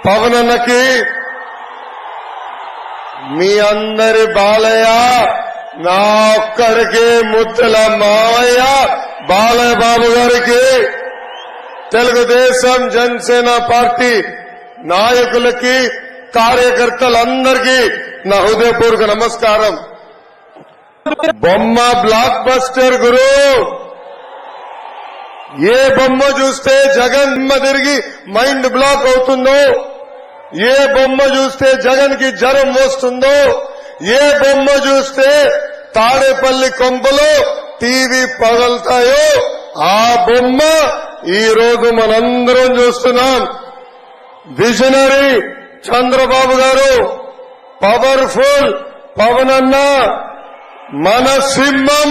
పవన్ అన్నకి మీ అందరి బాలయ్య నా ఒక్కడికి ముద్దుల మావయ్య బాలయ్య బాబు గారికి తెలుగుదేశం జనసేన పార్టీ నాయకులకి కార్యకర్తలందరికీ నా హృదయపూర్వక నమస్కారం. బొమ్మ బ్లాక్ బస్టర్ గురు. ఏ బొమ్మ చూస్తే జగన్ తిరిగి మైండ్ బ్లాక్ అవుతుందో, ఏ బొమ్మ చూస్తే జగన్ కి జ్వరం వస్తుందో, ఏ బొమ్మ చూస్తే తాడేపల్లి కొంపలో టీవీ పగలుతాయో ఆ బొమ్మ ఈ రోజు మనందరం చూస్తున్నాం. విజనరీ చంద్రబాబు గారు, పవర్ఫుల్ పవన్ అన్న, మన సింహం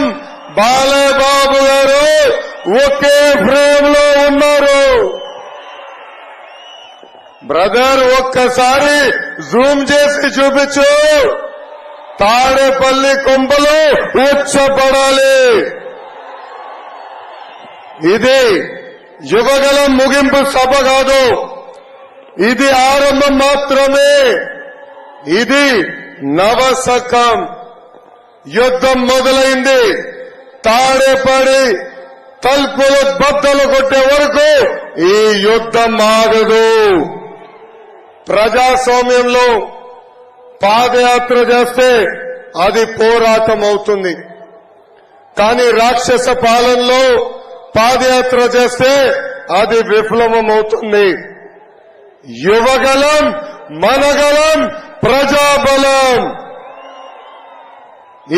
బాలయ్య బాబు గారు ఒకే ఫ్రేమ్ లో ఉన్నారు. బ్రదర్ ఒక్కసారి జూమ్ చేసి చూపించు. తాడేపల్లి కొంపలో ఉచ్చపడాలి. ఇది యువగలం ముగింపు సభ కాదు, ఇది ఆరంభం మాత్రమే. ఇది నవశకం. యుద్ధం మొదలైంది. తాడేపడి తలుపులు బద్దలు కొట్టే వరకు ఈ యుద్ధం ఆగదు. ప్రజాస్వామ్యంలో పాదయాత్ర చేస్తే అది పోరాటం అవుతుంది. కానీ రాక్షస పాలనలో పాదయాత్ర చేస్తే అది విఫలమం అవుతుంది. యువగలం, మనగలం, ప్రజాబలం.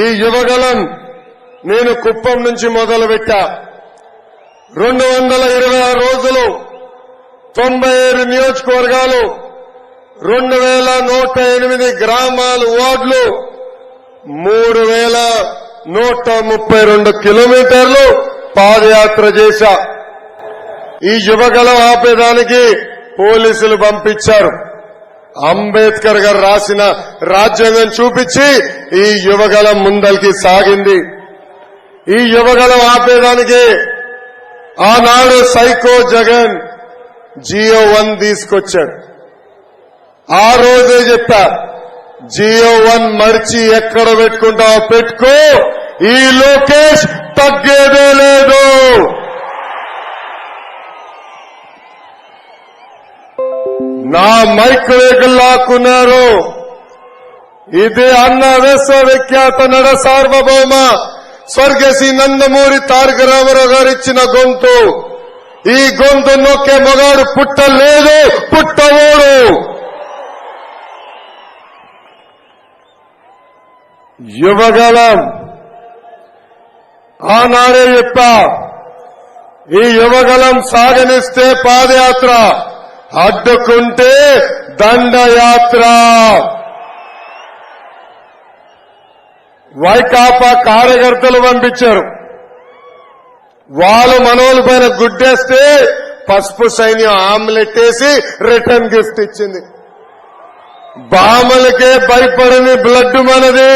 ఈ యువగలం నేను కుప్పం నుంచి మొదలుపెట్టా. 226 రోజులు, 97 నియోజకవర్గాలు, 2108 గ్రామాలు, వార్డులు, 3132 కిలోమీటర్లు పాదయాత్ర చేశా. ఈ యువగలం ఆపేదానికి పోలీసులు పంపించారు. అంబేద్కర్ గారు రాసిన రాజ్యాంగం చూపించి ఈ యువగలం ముందరికి సాగింది. ఈ యువగలం ఆపేదానికి ఆనాడు సైకో జగన్ జియో 1 తీసుకొచ్చాడు. ఆ రోజే చెప్పా, జియో 1 మర్చి ఎక్కడ పెట్టుకుంటావో పెట్టుకో, ఈ లోకేష్ తగ్గేదే లేదు. నా మైక్ వేగులు లాక్కున్నారు. ఇది అన్న విశ్వవిఖ్యాత నడ సార్వభౌమ స్వర్గశ్రీ నందమూరి తారక రామారావు గారు ఇచ్చిన గొంతు. ఈ గొంతు నొక్కే మగాడు పుట్టలేదు, పుట్టవోడు. యువగలం ఆనాడే చెప్పా, ఈ యువగలం సాగనిస్తే పాదయాత్ర, అడ్డుకుంటే దండయాత్ర. వైకాపా కార్యకర్తలు పంపించారు. వాళ్ళు మనోళ్ళ పైన గుడ్డేస్తే పసుపు సైన్యం ఆమ్లెట్ వేసి రిటర్న్ గిఫ్ట్ ఇచ్చింది. బామలకే భయపడని బ్లడ్ మనది.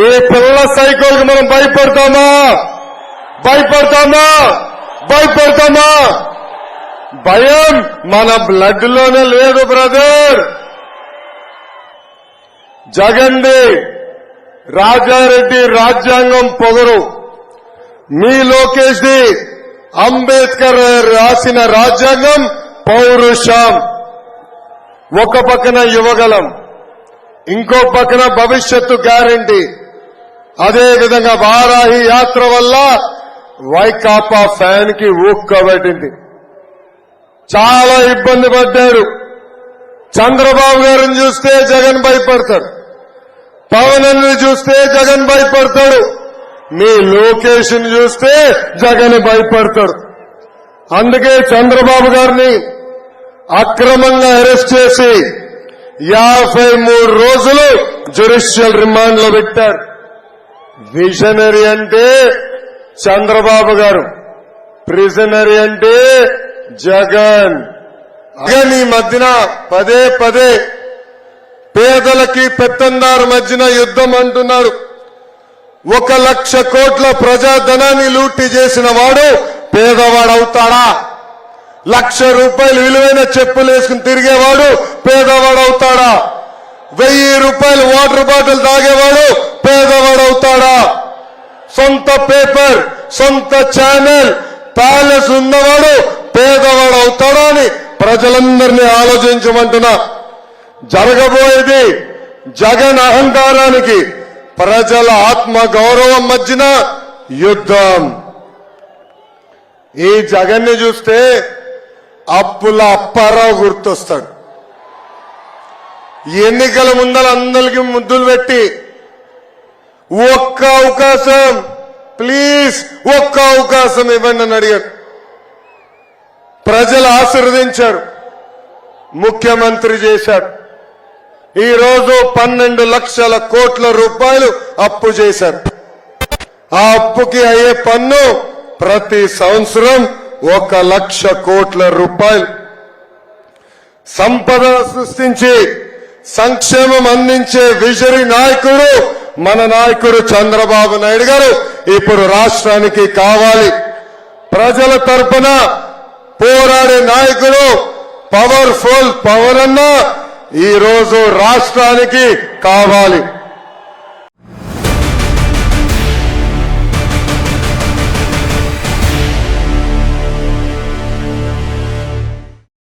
ఈ పిల్ల సైకోల్కి మనం భయపడతామా? భయపడతామా? భయపడతామా? భయం మన బ్లడ్ లోనే లేదు బ్రదర్. జగన్ది రాజారెడ్డి రాజ్యాంగం పొగరు, మీ లోకేష్ ది అంబేద్కర్ రాసిన రాజ్యాంగం పౌరుషం. ఒక పక్కన యువగలం, ఇంకో పక్కన భవిష్యత్తు గ్యారంటీ. అదేవిధంగా వారాహి యాత్ర వల్ల వైకాపా ఫ్యాన్ కి ఊక్కబట్టింది. చాలా ఇబ్బంది పడ్డాడు. చంద్రబాబు గారిని చూస్తే జగన్ భయపడతాడు, పవన్ ని చూస్తే జగన్ భయపడతాడు, మీ లోకేష్ ని చూస్తే జగన్ భయపడతాడు. అందుకే చంద్రబాబు గారిని అక్రమంగా అరెస్ట్ చేసి 53 రోజులు జ్యుడిషియల్ రిమాండ్ లో పెట్టారు. విజనరీ అంటే చంద్రబాబు గారు, ప్రిజనరీ అంటే జగన్. ఈ మధ్యన పదే పదే పేదలకి పెత్తందారు మధ్యన యుద్ధం అంటున్నాడు. 1,00,000 కోట్ల ప్రజాధనాన్ని లూటీ చేసిన వాడు పేదవాడవుతాడా? రూపాయలు విలువైన చెప్పులు వేసుకుని తిరిగేవాడు పేదవాడవుతాడా? 1000 రూపాయలు వాటర్ బాటిల్ తాగేవాడు పేదవాడవుతాడా? సొంత పేపర్, సొంత ఛానల్, ప్యాలెస్ ఉన్నవాడు పేదవాడవుతాడా అని ప్రజలందరినీ ఆలోచించమంటున్నా. జరగబోయేది జగన్ అహంకారానికి ప్రజల ఆత్మ గౌరవం మధ్యన యుద్ధం. ఈ జగన్ని చూస్తే అప్పుల అప్పారావు గుర్తొస్తాడు. ఎన్నికల ముందర అందరికీ ముద్దులు పెట్టి ఒక్క అవకాశం ప్లీజ్, ఒక్క అవకాశం ఇవ్వండి అని అడిగాడు. ప్రజలు ఆశీర్వదించారు, ముఖ్యమంత్రి చేశాడు. ఈ రోజు 12 లక్షల కోట్ల రూపాయలు అప్పు చేశారు. ఆ అప్పుకి అయ్యే పన్ను ప్రతి సంవత్సరం 1 లక్ష కోట్ల రూపాయలు. సంపద సృష్టించి సంక్షేమం అందించే విజరీ నాయకుడు మన నాయకుడు చంద్రబాబు నాయుడు గారు ఇప్పుడు రాష్ట్రానికి కావాలి. ప్రజల తరపున పోరాడే నాయకుడు పవర్ఫుల్ పవన్ అన్న ఈ రోజు రాష్ట్రానికి కావాలి.